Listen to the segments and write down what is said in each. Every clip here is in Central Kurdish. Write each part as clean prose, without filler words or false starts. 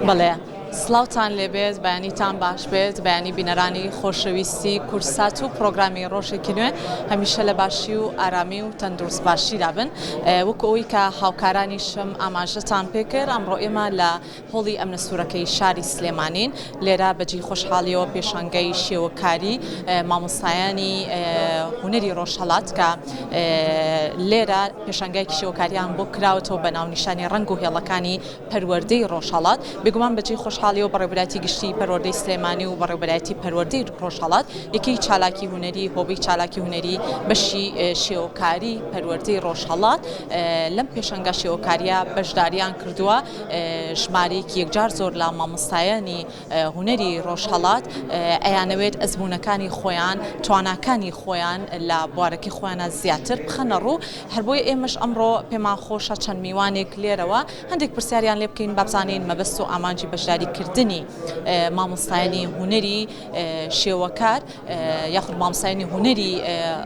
بەڵێ سلااوان لێبێت بەیانیتان باش بێت بەیانی بینەرانی خۆشەویستی کورسات و پرۆگرامی ڕۆژێکی نوێ هەمیشە لە باشی و ئارامی و تەندروست باشیدا بن وەکو ئەوی کە هاوکارانیشم ئاماژەتان پێکرد ئەمڕۆ ئێمە لە هۆڵی ئەمنە سوورەکەی شاری سلێمانین لێرە بەجی خۆشحاڵیەوە پێشانگەی شێوەکاری مامۆستایانی هونەری ڕۆژهەڵات کە لێرە پێشانگایکی شێوەکاریان بۆ کراوەتەوە بە ناونیشانی ڕنگ و هێڵەکانی پەروەردەی ڕۆژهەڵات بێگومان بەجێ خۆشحاڵیەوە بەڕێوەبەرایەتی گشتی پەروەردەی سلێمانی و بەڕێوەبەرایەتی پەروەردەی ڕۆژهەڵات یەکەی چالاکی هونەری هۆبەی چالاکی هونەری بەشی شێوەکاری پەروەردەی ڕۆژهەڵات لەم پێشەنگە شێوەکاریە بەشداریان کردووە ژمارەیەکی یەکجار زۆر لە مامۆستایانی هونەری ڕۆژهەڵات ئەیانەوێت ئەزموونەکانی خۆیان تواناکانی خۆیان لە بوارەکەی خۆیانە زیاتر بخەنە ڕوو هەر بۆیە ئێمەش ئەمڕۆ پێمان خۆشە چەند میوانێک لێرەوە هەندێک پرسیاریان لێ بکەین بابزانین مەبەست و ئامانجی بەشداریکردنی مامۆستایانی هونەری شێوەکار یاخود مامۆستایانی هونەری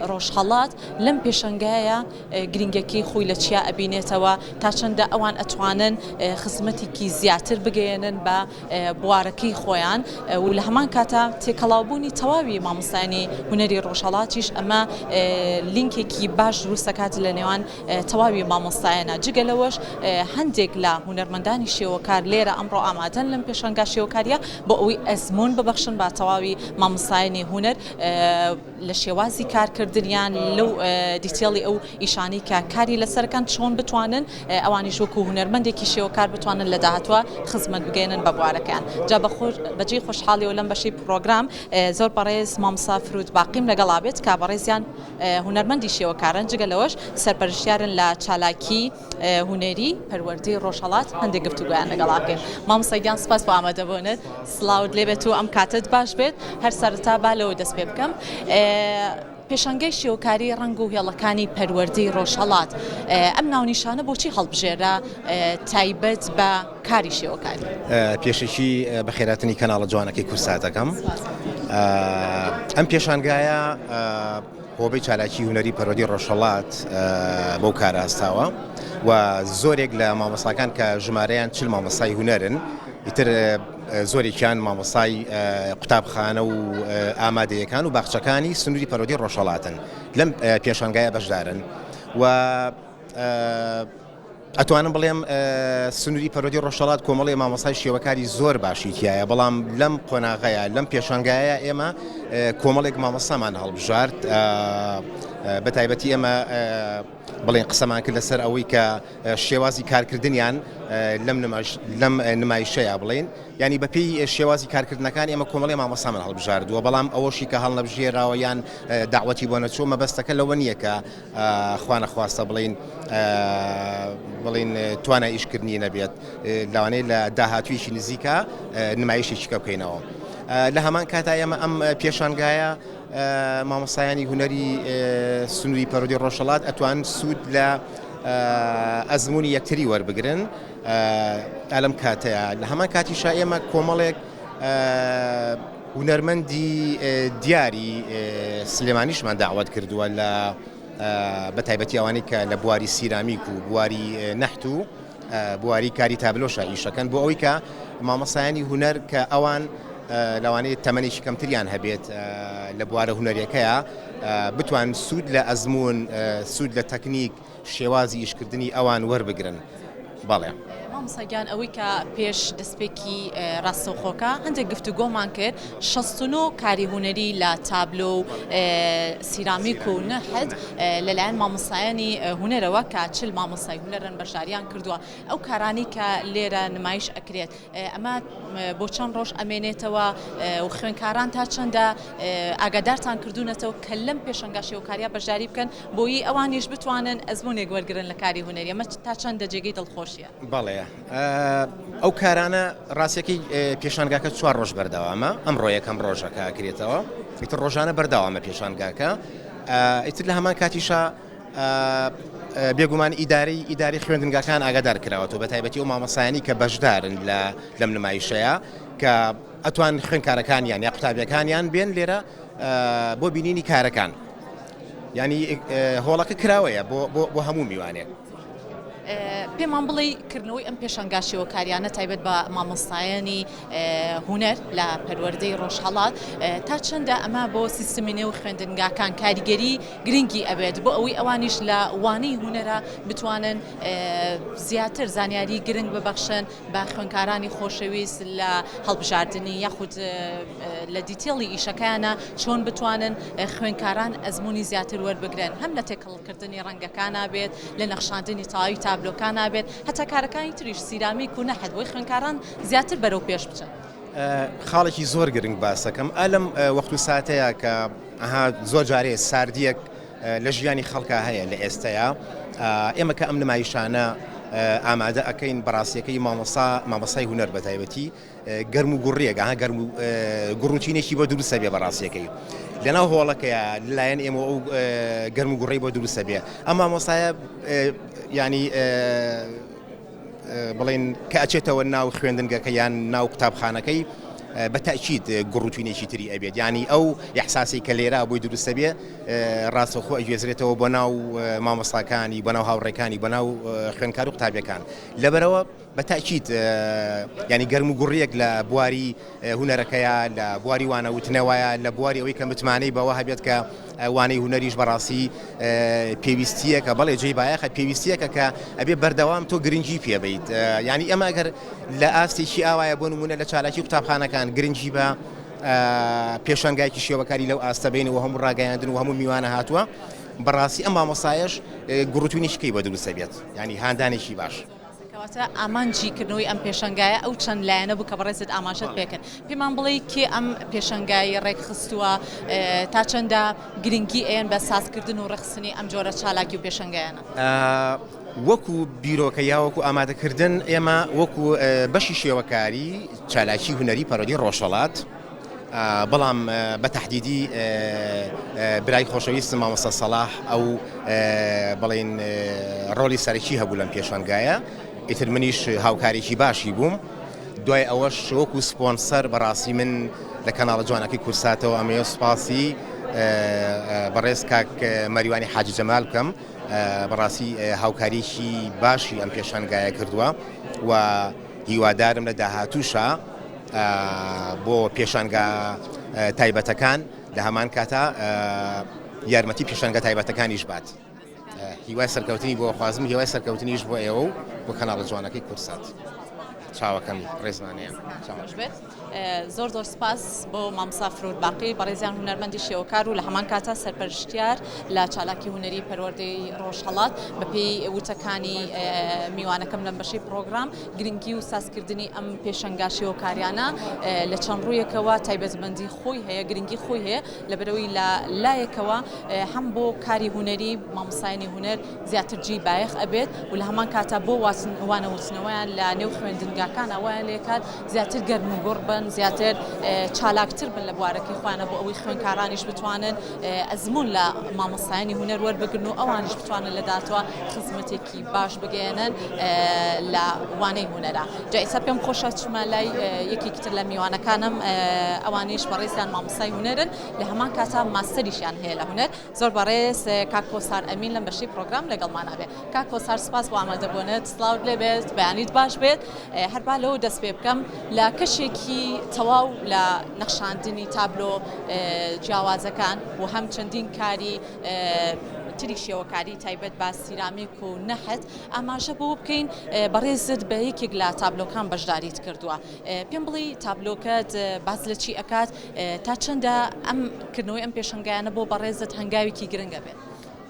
ڕۆژهەڵات لەم پێشەنگایە گرنگەکەی خۆی لە چیا ئەبینێتەوە تا چەندە ئەوان ئەتوانن خزمەتێکی زیاتر بگەێنن بە بوارەکەی خۆیان و لە هەمان کاتە تێکەڵاوبوونی تەواوی مامۆستایانی هونەری ڕۆژهەڵاتیش ئەمە لینکێکی باش دروست دەکات لە نێوان تەواوی مامۆستایانە جگەلەوەش هەندێک لە هونەرمەندانی شێوەکار لێرە ئەمڕۆ ئامادەن لەم پێشەنگا شێوەکاریە بۆ ئەوەی ئەزمون ببەخشن بە تەواوی مامۆستایانی هونەر لە شێوازی کارکردنیان لەو دیتێڵی ئەو ئیشانی کە کاری لەسەرەکان چۆن بتوانن ئەوانیش وەکو هونەرمەندێکی شێوەکار بتوانن لە داهاتوە خزمەت بگەێنن بە بوارەکەیان جا بەجێ خۆشحاڵیەوە لەم بەشەی پرۆگرام زۆر بەڕێز مامۆستا فرود باقیم لەگەڵا بێت کا بەڕێزیان هونەرمەندی شێوەکارن جگەلەوەش سەرپەرشتیارن لە چالاکی هونەری پەروەردەی ڕۆژهەڵات هەندێک گفتوگویان لەگەڵا بکەین مامۆستا گیان سپاس بۆ ئامادەبوونت سڵاوت لێبێت و ئەم کاتت باش بێت هەر سەرەتا با لەوە دەست پێ بکەم پێشەنگەی شێوەکاری ڕنگ و هێڵەکانی پەروەردەی ڕۆژهەڵات ئەم ناونیشانە بۆچی هەڵبژێرە تایبەت بە کاری شێوەکاری پێشەکی بە خێراتنی کەناڵە جوانەکەی کورساتەکەم ئەم پێشانگایە هۆبەی چالاکی هونەری پەروەردەی ڕۆژهەڵات بەو کارە هەستاوە و زۆرێک لە مامۆستاکان کە ژمارەیان چل مامۆستای هونەرن ئیتر زۆرێکیان مامۆستای قوتابخانە و ئامادەیەکان و باخچەکانی سنووری پەروەردەی ڕۆژهەڵاتن لەم پێشانگایە بەشدارن و ئەتوانم بڵێم سنووری پەروەردەی ڕۆژهەڵات کۆمەڵی مامۆستای شێوەکاری زۆر باشی تایە بەڵام لەم قۆناغەیە لەم پێشانگایە ئێمە کۆمەڵێک مامۆستامان هەڵبژارد بە تایبەتی ئێمە بڵێن قسەمان کرد لەسەر ئەوەی کە شێوازی کارکردنیان لەم نمایشەیە بڵێن ینی بەپێی شێوازی کارکردنەکان ئێمە کۆمەڵی مامۆستامان هەڵبژاردووە بەڵام ئەوەشی کە هەڵنەبژێراوە یان داوەتی بۆ نەچوو مەبەستەکە لەوە نییە کە خوا نەخواستە بڵێن توانای ئیشکردنی نەبێت لەوانەیە لە داهاتوویەکی نزیکە نمایشێکی کە بکەینەوە لە هەمان کاتا ئێمە ئەم پێشانگایە مامۆستایانی هونەری سنووری پەروەردەی ڕۆژهەڵات ئەتوان سوود لە ئەزمموی یەکتری وەربگرن ئەلم کاتەیە لە هەمان کاتیشا ئێمە کۆمەڵێک هونەرمەندی دیاری سلێمانیشمان داوەت کردووە لە بە تایبەتی ئەوانەی کە لە بواری سیرامیک و بواری نەحت و بواری کاری تابلۆشە ئیشەکەن بۆ ئەوەی کە مامۆستایانی هونەر کە ئەوان لەوانەیە تەمەنێکی کەمتریان هەبێت لە بوارە هونەریەکەیە بتوان سوود لە ئەزمون سوود لە تەکنیک شێوازی ئیشکردنی ئەوان وەربگرن بەڵێ مامۆستاگیان ئەوەی کە پێش دەستپێکی ڕاستەوخۆکە هەندێک گفتوگۆمان کرد 69 کاری هونەری لە تابلۆ و سیرامیک و نەحت لەلایەن مامۆستایانی هونەرەوە کە چل مامۆستای هونەرن بەشداریان کردووە ئەو کارانی کە لێرە نمایش ئەکرێت ئەمە بۆ چەند ڕۆژ ئەمێنێتەوە و خوێنکاران تا چەندە ئاگادارتان کردوونەتەوە کە لەم پێشەنگا شێوەکاریە بەشداری بکەن بۆیی ئەوانیش بتوانن ئەزمونێک وەرگرن لە کاری هونەری ئەمە تا چەندە جێگەی دڵخۆشیە بەڵێ ئەو کارانە ڕاستیەکەی پێشانگاکە 4 ڕۆژ بەردەوامە ئەمڕۆ یەکەم ڕۆژەکە کرێتەوە ئیتر ڕۆژانە بەردەوامە پێشانگاکە ئیتر لە هەمان کاتیشا بێگومان ئیداری خوێندنگەکان ئاگادار کراوەتەوە بە تایبەتی ئەو مامۆستایانی کە بەشدارن لەم نمایشەیە کە ئەتوان خوێندکارەکانیان یا قوتابیەکانیان بێن لێرە بۆ بینینی کارەکان ینی هۆڵەکە کراوەیە بۆ هەموو میوانێک پێمان بڵێ کردنەوەی ئەم پێشەنگاشیەوە کاریانە تایبەت بە مامۆستایانی هونەر لە پەروەردەی ڕۆژهەڵات تا چەندە ئەمە بۆ سیستمی نێو خوێندنگاکان کاریگەری گرنگی ئەبێت بۆ ئەوەی ئەوانیش لە وانەی هونەرە بتوانن زیاتر زانیاری گرنگ ببەخشن بە خوێندکارانی خۆشەویست لە هەڵبژاردننی یاخود لە دیتێڵی ئیشەکانە چۆن بتوانن خوێندکاران ئەزمموی زیاتر وەربگرن هەم لە تێکەڵکردنی ڕەنگەکان بێت لە نەخشاندنی تاوی تابلۆکان بێت هەتا کارەکانی تریش سیرامیک و نەحەد بۆی خوێندکاران زیاتر بەرەو پێش بچن. خاڵێکی زۆر گرنگ باسەکەم ئەلم وەخت و ساتەیە کە زۆر جارێ ساردیەک لە ژیانی خەڵکە هەیە لە ئێستەیە ئێمە کە ئەم نمایشانە ئامادە ئەەکەین بەڕاستیەکەی مامەسای هونەر بە تایبەتی گەرم و گوڕیەک گەرم و گوڕوچینێکی بۆ دروستە بێ بەڕاستیەکەی لەناو هۆڵەکەیە لایەن ئێمە ئەو گەرم و گوڕی بۆ دروستە بێ ئەم مامۆستایە ینی بڵێن کە ئەچێتەوە ناو خوێندنگەکە یان ناو قوتابخانەکەی بەتەکید گوڕوتوینێکی تری ئەبێت ینی ئەو یحساسی کە لێرە بۆی دروستە بێ ڕاستەخۆ ئەگوێزرێتەوە بۆ ناو مامۆستاکانی بە ناو هاوڕێکانی بە ناو خوێندکار و قوتابیەکان لەبەرەوە بەتەکید ینی گەرم و گوڕیەک لە بواری هونەرەکەیە لە بواری وانەوتنەوەیە لە بواری ئەوەی کە متمانەی بەوە هەبێت کە وانەی هونەریش بەڕاستی پێویستیەکە بەڵێ جێی بایەخە پێویستیەکە کە ئەبێ بەردەوام تۆ گرنگی پێبیت ینی ئەمە ئەگەر لە ئاستێکی ئاوایە بۆ نمونە لە چالاکی قوتابخانەکان گرنگی بە پێشەنگایکی شێوەکاری لەو ئاستە بینەوە هەموو ڕاگەیاندن و هەموو میوانە هاتووە بەڕاستی ئەم مامۆستایەش گوڕوتوینیشکەی بە دروستە بێت ینی هاندانێکی باش. ئامانجیکردنەوەی ئەم پێشەنگایە ئەو چەند لایەنە بوو کە بەڕێزت ئاماژەت پێکرد پێمان بڵێ کێ ئەم پێشەنگایی ڕێکخستووە تا چەندە گرنگی ئێن بە سازکردن و ڕێخستنی ئەم جۆرە چالاکی و پێشەنگایانە وەکو بیرۆکە یاوەکو ئامادەکردن ئێمە وەکو بەشی شێوەکاری چالاکی هونەری پەرۆدی ڕۆژهەڵات بەڵام بە تەحدیدی برای خۆشەویستم مامۆستا سەلاح ئەو بڵێن ڕۆلی سەرەکی هەبوو لەم پێشەنگایە ئیتر منیش هاوکارێکی باشی بووم دوای ئەوەش وەکو سپۆنسەر بەڕاستی من لە کەناڵە جوانەکەی کورساتەوە ئەمەیە سوپاسی بەڕێز کاک مەریوانی حاجی جەمال بکەم بەڕاستی هاوکاریکی باشی ئەم پێشەنگایە کردووە و هیوادارم لە داهاتووشە بۆ پێشەنگا تایبەتەکان لە هەمان کاتە یارمەتی پێشەنگا تایبەتەکانیش بات هیوای سەرکەوتنی بۆ خوازم هیوای سەرکەوتنیش بۆ ئێوە و بۆ کەناڵە جوانەکەی کورسات چاوەکەمی ڕێزمانەیە زۆر زۆر سپاس بۆ مامۆستا فرود باقی بەڕێزیان هونەرمەندی شێوەکار و لە هەمان کاتە سەرپەرشتیار لە چالاکی هونەری پەروەردەی ڕۆژهەڵات بەپێی وتەکانی میوانەکەم لەم بەشەی پرۆگرام گرنگی و سازکردنی ئەم پێشەنگا شێوەکاریانە لە چەند ڕوویەکەوە تایبەتمەندی خۆی هەیە گرنگی خۆی هەیە لەبەرەوەی لە لایەکەوە هەم بۆ کاری هونەری مامۆستایانی هونەر زیاتر جێی بایەخ ئەبێت و لە هەمان کاتە بۆ وانەوتنەوەیان لە نێو خوێندنگاکان ئەویان لێکات زیاتر گەرم و گوڕ بن زیاتر چالاکتر بن لە بوارەکەی خوانە بۆ ئەوەی خوێندکارانیش بتوانن ئەزمون لە مامۆستایانی هونەر وەربگرن و ئەوانیش بتوانن لە داهاتوە خزمەتێکی باش بگەێنن لە وانەی هونەرە جا ئێستا پێم خۆشە چوومە لای یەکێکتر لە میوانەکانم ئەوانیش بەڕێزیان مامۆستای هونەرن لە هەمان کاتە ماستەریشیان هەیە لە هونەر زۆر بەڕێز کاک کۆسار ئەمین لەم بەشەی پرۆگرام لەگەڵمانە بێت کاک کۆسار سپاس بۆ ئامادەبوونت سلااوت لێ بێت بەیانیت باش بێت هەربا لەوە دەست پێ بکەم لە کەشێکی تەواو لە نەخشاندنی تابلۆ جیاوازەکان و هەم چەندین کاری تری شێوەکاری تایبەت بە سیرامیک و نەحەت ئاماژە بۆ بکەین بەڕێزت بە یەکێک لە تابلۆکان بەشداریت کردووە پێم بڵێ تابلۆکەت باز لە چی ئەکات تا چەندە ئەم کردنەوەی ئەم پێشەنگایانە بۆ بەڕێزت هەنگاوێکی گرنگە بێت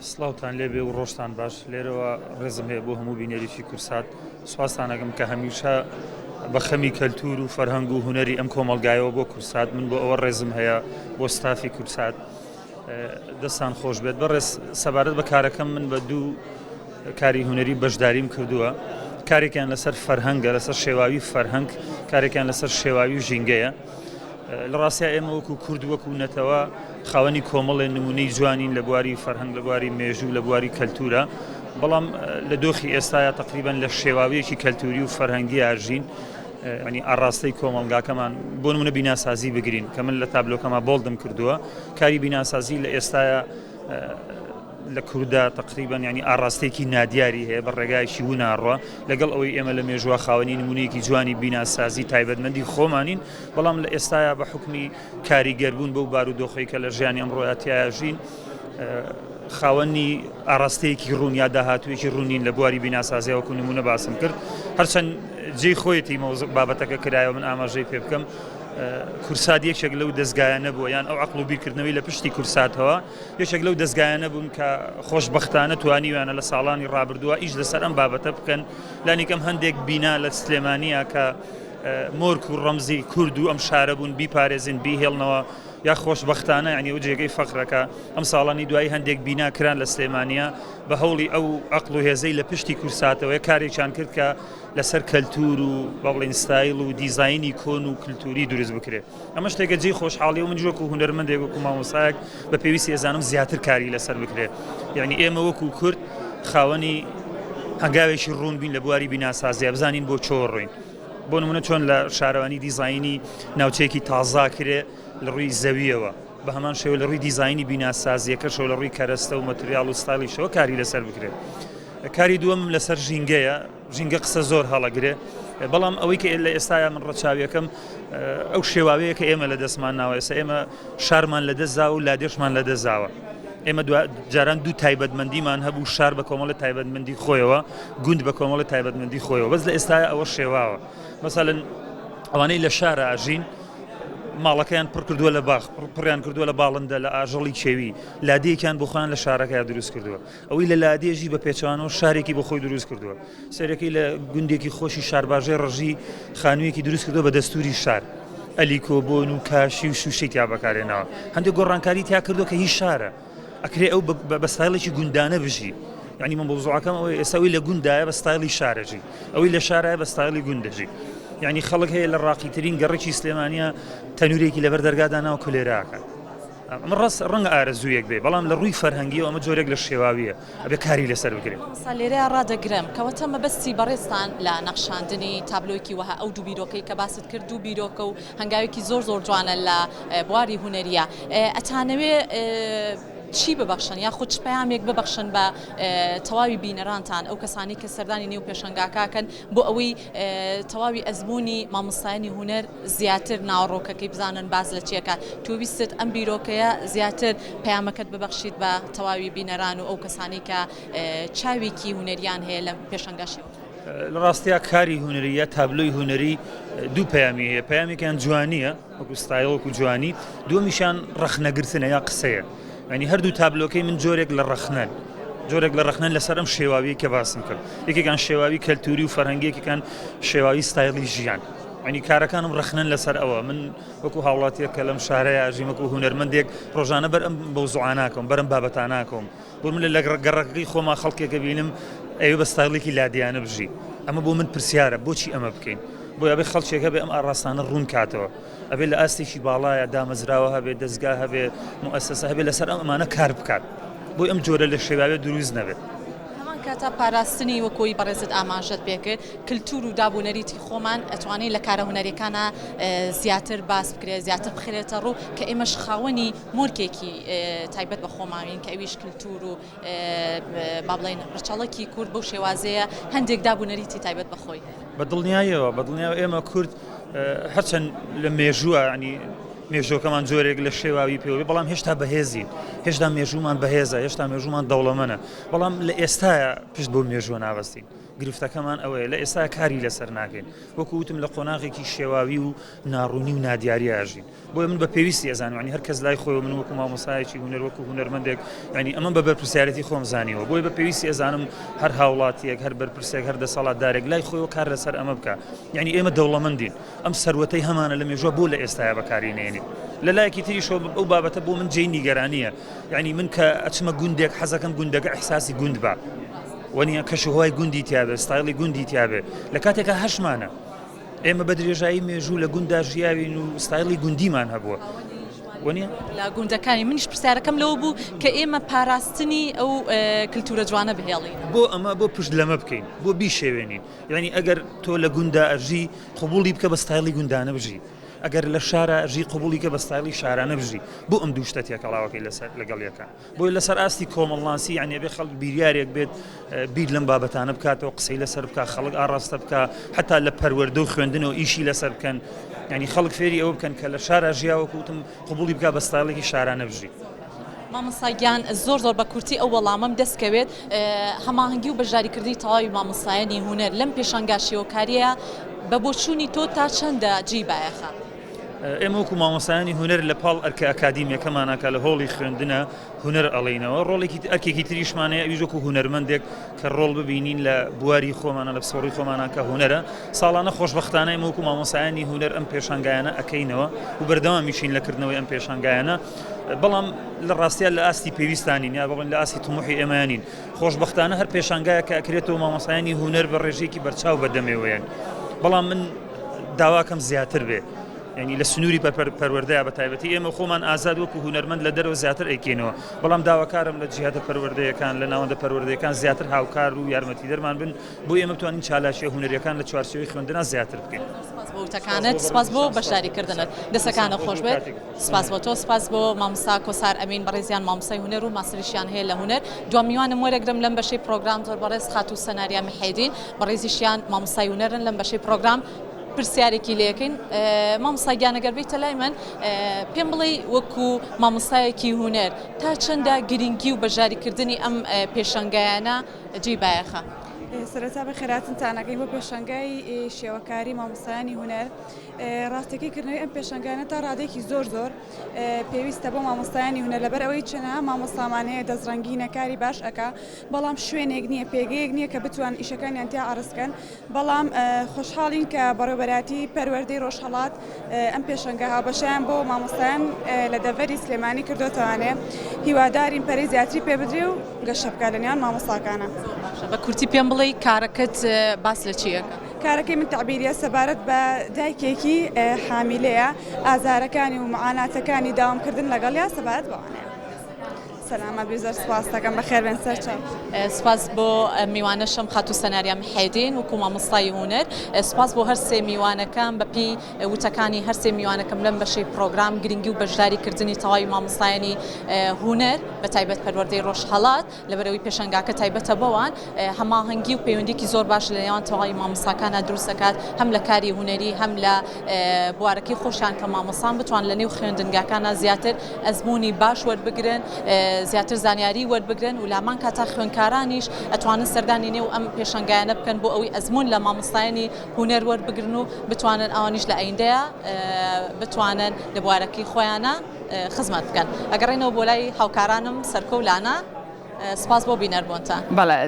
سلااوتان لێبێ و ڕۆژتان باش لێرەوە ڕێزم هەیە بۆ هەموو بینەریی کورسات سوپاسانەکەم کە هەمیشە بە خەمی کەلتور و فەرهەنگ و هونەری ئەم کۆمەلگایەوە بۆ کورسات من بۆ ئەوە ڕێزم هەیە بۆ ستافی کورسات دەستان خۆش بێت بەڕێز سەبارەت بە کارەکەم من بە دوو کاری هونەری بەشداریم کردووە کارێکیان لەسەر فەرهەنگە لەسەر شێواوی فەرهەنگ کارێکیان لەسەر شێواوی و ژینگەیە لە ڕاستیە ئێمە وەکو کورد وەکو نەتەوە خاوەنی کۆمەڵێ نمونەی جوانین لە بواری فەرهەنگ لە بواری مێژوو لە بواری کەلتورە بەڵام لە دۆخی ئێستاە تقریبان لە شێواویەکی کەلتوری و فەرهەنگی ئاژین ینی ئاڕاستەی کۆمەلگاکەمان بۆ نمونە بیناسازی بگرین کە من لە تابلۆکەمە بۆڵدم کردووە کاری بیناسازی لە ئێستاە لە کووردا تقریبان ینی ئاڕاستێکی نادیاری هەیە بە ڕێگایشی وناڕوە لەگەڵ ئەوەی ئێمە لە مێژووە خاوەنی نمونەیەکی جوانی بیناسازی تایبەتمەندی خۆمانین بەڵام لە ئێستایا بە حکمی کاریگەربوون بەو بارودۆخەی کە لە ژیانی ئەمڕۆیاتیاژین خاوەنی ئاڕاستەیەکی ڕوون یا داهاتوویەکی ڕوونین لە بواری بیناسازیەوەکو نمونە باسم کرد هەرچەند جێی خۆیەتی بابەتەکە کرایەوە من ئاماژەی پێ بکەم کورسات یەکێک لەو دەستگایانە بووە یان ئەو عەقڵ و بیرکردنەوەی لە پشتی کورساتەوە یەکێک لەو دەستگایانە بوون کە خۆشبەختانە توانیویانە لە ساڵانی ڕابردووە ئیش لەسەر ئەم بابەتە بکەن لانیکەم هەندێک بینا لە سلێمانیە کە مۆرک و ڕەمزی کورد و ئەم شارە بوون بیپارێزن بیهێڵنەوە یا خۆشبەختانە ینی ئەو جێگەی فەقرەکە ئەم ساڵانی دوایی هەندێک بینا کران لە سلێمانیا بە هەوڵی ئەو عەقڵ و هێزەی لە پشتی کورساتەوە کارێکیان کرد کە لەسەر کەلتور و بەڵێن ستایل و دیزاینی کۆن و کللتوری دروست بکرێت ئەمە شتێکە جێی خۆشحاڵی و من جوەکو هونەرمەندێک وەکو مامۆسایەک بە پێویستی ئێزانم زیاتر کاری لەسەر بکرێت یعنی ئێمە وەکو کورد خاوەنی هەنگاوێکی ڕوون بین لە بواری بیناسازیە بزانین بۆ چۆڕۆین بۆ نمونە چۆن لە شارەوانی دیزاینی ناوچەیەکی تازا کرێ لە ڕووی زەویەوە بە هەمان شێوە لە ڕووی دیزاینی بیناسازیەکەشەوە لە ڕووی کەرەستە و مەتریال و ستایلیشەوە کاری لەسەر بکرێت کاری دووەم لەسەر ژینگەیە ژینگە قسە زۆر هەڵەگرێ بەڵام ئەوەی کە لە ئێستایا من ڕەچاویەکەم ئەو شێواوەیە کە ئێمە لە دەستمان ناوە ئێستا ئێمە شارمان لە دەستزاوە و لادێشمان لە دەستزاوە ئێمە جاران دوو تایبەتمەندیمان هەبوو شار بە کۆمەڵە تایبەتمەندی خۆیەوە گوند بە کۆمەڵە تایبەتمەندی خۆیەوە بەس لە ئێستایا ئەوە شێواوە مەسەڵەن ئەوانەی لە شارە ئاژین ماڵەکەیان پڕ کردووە لە باخ پڕیان کردووە لە باڵندە لە ئاژەڵی کێوی لادەیەکیان بۆ خۆیان لە شارەکەیان دروست کردووە ئەوەی لە لادێژی بە پێچوانەوە شارێکی بۆ خۆی دروست کردووە سەرەکەی لە گوندێکی خۆشی شارباژەی ڕژی خانوویەکی دروست کردووە بە دەستوری شار ئەلیکۆبۆن و کاشی و شوشەی تیا بەکارێنەوە هەندێک گۆڕانکاری تیا کردووە کە هیچ شارە ئەکرێ ئەو بە ستایلێکی گوندانە بژی یعنی من بۆزوعەکەم ئەوەی ئێستاوی لە گوندایە بە ستایلی شارەژی ئەوەی لە شارایە بە ستایلی گوندەژی یعنی خەڵک هەیە لە ڕاقیترین گەڕێکی سلێمانیە تەنورێکی لەبەر دەرگاداناوە کولێراکە ئەمە ڕاست ڕەنگە ئارەزوویەک بێ بەڵام لە ڕووی فەرهەنگی ئەمە جۆرێک لە شێواویە ئەبێ کاری لەسەر بکرێت لێرە ڕادەگرم کەواتە مەبەستی بەڕێستان لە نەخشاندنی تابلۆیەکی وەها ئەو دوو بیرۆکەی کە باست کرد دوو بیرۆکە و هەنگاوێکی زۆر جوانە لە بواری هونەریە ئەتانەوێ چی ببەخشن یا خودش پەیامێک ببەخشن بە تەواوی بینەرانتان ئەو کەسانی کە سەردانی نێو پێشەنگاکاکەن بۆ ئەوەی تەواوی ئەزمموی مامۆستایانی هونەر زیاتر ناوڕۆکەکەی بزانن باز لە چیەکە توویستت ئەم بیرۆکەیە زیاتر پەیامەکەت ببەخشیت بە تەواوی بینەران و ئەو کەسانی کە چاوێکی هونەریان هەیە لە پێشەنگاشی لە ڕاستەیە کاری هونەریە تابلۆی هونەری دوو پەیامی هەیە پەیامێکیان جوانیە وەکو ستایڵ و جوانی دووەمیشیان ڕەخنەگرتنە یا قسەیە ینی هەردوو تابلۆکەی من جۆرێک لە ڕەخنەن جۆرێک لە ڕەخنەن لەسەر ئەم شێواوی کە باسم کرد یەکێکان شێواوی کەلتوری و فەرهەنگێکیان شێواوی ستایلی ژیان ینی کارەکانم ڕەخنەن لەسەر ئەوە من وەکو هاوڵاتیە کە لەم شارەیە ئاژیم وەکو هونەرمەندێک ڕۆژانە بەر ئەم بەوزوعاناکەم بەرم بابەتاناکەم بۆ من لە گەڕەکەی خۆما خەڵکێکە بینم ئەوێ بە ستایلێکی لادیانە بژی ئەمە بۆ من پرسیارە بۆچی ئەمە بکەین بۆ ئەبێ خەڵکێکە بێ ئەم ئاڕاستانە ڕوون کاتەوە ئەبێ لە ئاستێکی باڵایە دامەزراوە هەبێ دەستگا هەبێ موسسە هەبێ لەسەر ئەم ئەمانە کار بکات بۆی ئەم جۆرە لە شێواوێ دروست نەبێت کاتە پاراستنی وەکۆی بەڕێزت ئاماژەت پێکرد کللتور و دابوونەریتی خۆمان ئەتوانێت لە کارە هونەریەکانە زیاتر باس بکرێت زیاتر بخرێتە ڕوو کە ئێمەش خاوەنی مۆرکێکی تایبەت بە خۆماوین کە ئەویش کللتور و با بڵێن ڕچەڵکی کورد بەو شێوازەیە هەندێک دابوونەریتی تایبەت بەخۆی بە دڵنیاییەوە بە دڵنیاوە ئێمە کورد هەرچەند لە مێژووە ینی مێژۆکەمان جۆرێک لە شێواوی پێوە بەڵام هێشتا بەهێزین هێشتا مێژوومان بەهێزە هێشتا مێژوومان دەوڵەمەنە بەڵام لە ئێستاە پشت بۆ مێژووە ناوەستین گرفتەکەمان ئەوەیە لە ئێستا کاری لەسەر ناکەین وەکو وتم لە قۆناغێکی شێواوی و ناڕوونی و نادیاری ئاژین بۆیە من بە پێویستی ئەزانوانی هەر کەس لای خۆی من وەکو مامۆسایەکی هونەر وەکو هونەرمەندێک ینی ئەمە بە بەرپرسیارەتی خۆم زانیوە بۆی بە پێویستی ئەزانم هەر هاوڵاتیەک هەر بەرپرسێک هەر دەسەڵاتدارێک لای خۆیەوە کار لەسەر ئەمە بکە یعنی ئێمە دەوڵەمەندین ئەم سەروەتەی هەمانە لە مێژووە بۆ لە ئێستایا بەکارینێنین لە لایەکی تریشۆ ئەو بابەتە بۆ من جێی نیگەرانیە یعنی من کە ئەچمە گوندێک حەزەکەم گوندەکە ئەحساسی گوند بە وەنیە کەشوهۆی گوندی تیاابێ ستایلی گوندی تیاابێ لە کاتێکە هەشمانە ئێمە بە درێژایی مێژوو لە گوندا ژیاوین و ستایلی گوندیمان هەبووە وەنیە لە گوندەکانی منیش پرسیارەکەم لەوە بوو کە ئێمە پاراستنی ئەو کللتورە جوانە بهێڵین بۆ ئەمە بۆ پشت لەمە بکەین بۆ بیشێوێنین یعنی ئەگەر تۆ لە گوندا ئەژی قبولی بکە بە ستایلی گوندانە بژی ئەگەر لە شارە ژی قوبولی کە بە ستایلی شارانە بژی بۆ ئەم دوو شتە تێکەڵاوەکەی لەگەڵ یەکە بۆی لەسەر ئاستی کۆمەڵناسی یعنی بێ خەڵک بیریارێک بێت بیر لەم بابەتانە بکاتەوە قسەی لەسەر بکە خەڵک ئاڕاستە بکە حتا لە پەروەردە و خوێندنەوە ئیشی لەسەر بکەن ینی خەڵک فێری ئەوە بکەن کە لە شارە ژیاوەکوتم قوبولی بکە بە ستایلێکی شارانە بژی. مامۆستاگیان زۆر بە کورتی ئەو وەڵامەم دەستکەوێت هەماهەنگی و بەشداریکردنی تەواوی مامۆستایانی هونەر لەم پێشانگاشیەوەکاریە بە بۆچوونی تۆ تا چەندە جێی بایەخە؟ ئێمە وەکو مامۆستایانی هونەر لە پاڵ ئەرکە ئەکادیمیەکەمانەکە لە هۆڵی خوێندنە هونەر ئەڵێنەوە ڕۆڵێکی ئەرکێکی تریشمانەیە ئەویش وەکو هونەرمەندێک کە ڕۆڵ ببینین لە بواری خۆمانە لە پسۆڕی خۆمانەکە هونەرە ساڵانە خۆشبەختانە ئێمە وەکو مامۆستایانی هونەر ئەم پێشانگایانە ئەکەینەوە و بەردەوامیشین لە کردنەوەی ئەم پێشانگایانە بەڵام لە ڕاستیان لە ئاستی پێویستانین یا بڵێن لە ئاستی تموحی ئێمەیانین خۆشبەختانە هەر پێشانگایە کە ئەکرێتەوە مامۆستایانی هونەر بە ڕێژێکی بەرچاو بەدەمێوەیەن بەڵام من داواکەم زیاتر بێ ینی لە سنووری پەروەردەیە بە تایبەتی ئێمە خۆمان ئازاد وەکو هونەرمەند لە دەرەوە زیاتر ئەیکێنەوە بەڵام داواکارم لە جیهاتە پەروەردەیەکان لە ناوەندە پەروەردەیەکان زیاتر هاوکار و یارمەتی دەرمان بن بۆ ئێمە بتوانین چالاشیە هونەریەکان لە چوارچێوەی خوێندنە زیاتر بکەین. بۆتەکانت سپاس بۆ بەشداریکردنت دەسەکانە خۆش بێت سپاس بۆ تۆ سپاس بۆ مامۆستا کۆسار ئەمین بەڕێزیان مامۆستای هونەر و ماسەریشیان هەیە لە هونەر دوام میوانم وەرەگرم لەم بەشەی پرۆگرام زۆر بەڕێز خات و سەناریا محەیدین بەڕێزیشیان مامۆستای هونەرن لەم بەشەی پرۆگرام پرسیارێکی لێکن مامۆستاگیانەگەر بیتە لای من پێم بڵێ وەکو مامۆستایەکی هونەر تا چەندە گرنگی و بەشداریکردنی ئەم پێشەنگایانە جێی بایەخە؟ سەرەتا بە خێراتتانەکەین بۆ پێشەنگای شێوەکاری مامۆستایانی هونەر ڕاستەکیکردنەوەی ئەم پێشەنگانە تا ڕادێکی زۆر پێویستە بۆ مامۆستایانی هونەر لەبەر ئەوەی چنە مامۆستامانەیە دەستڕەنگینەکاری باش ئەکا بەڵام شوێنێک نییە پێگەیەک نییە کە بتوان ئیشەکانیان تیا ئارسکەن بەڵام خۆشحاڵین کە بەڕێوەبەراتی پەروەردەی ڕۆژهەڵات ئەم پێشەنگە هاوبەشیان بۆ مامۆستایان لە دەڤەری سلێمانی کردوتەوانێ هیوادارین پەرەی زیاتری پێ بدرێ و گەشە بکات لەنێوان مامۆستاکانە. بە کورتی پێم بڵێ کارەکەت باس لە چیەکە؟ کارەکەی من تعبیریە سەبارەت بە دایکێکی حامیلەیە ئازارەکانی و معاناتەکانی داوامکردن لەگەڵ یا سەبارەت بەوانەیە. سلامە بێزەر سپاس دەکەم بەخێر بێن سەرچاو. سپاس بۆ میوانەشم خات و سەناریا محەیدین وەکو مامۆستای هونەر سپاس بۆ هەر سێ میوانەکەم بەپی وتەکانی هەر سێ میوانەکەم لەم بەشەی پرۆگرام گرنگی و بەشداریکردنی تەواوی مامۆستایانی هونەر بە تایبەت پەروەردەی ڕۆژهەڵات لەبەرەوەی پێشەنگاکە تایبەتە بەوان هەماهەنگی و پەیوەندیکی زۆر باش لەنێوان تەواوی مامۆستاکانە دروست دەکات هەم لە کاری هونەری هەم لە بوارەکەی خۆشیان کە مامۆستان بتوان لە نێو خوێندنگاکانە زیاتر ئەزمموی باش وەربگرن زیاتر زانیاری وەربگرن و لامان کاتا خوێنکارانیش ئەتوانن سەردانی نێو ئەم پێشەنگایانە بکەن بۆ ئەوەی ئەزمون لە مامۆستایانی هونەر وەربگرن و بتوانن ئەوانیش لە ئەیندەیە بتوانن لە بوارەکەی خۆیانە خزمەت بکەن. ئەگەڕێنەوە بۆ لای هاوکارانم سەرکەولانا سپاس بۆ بینەربوونتان.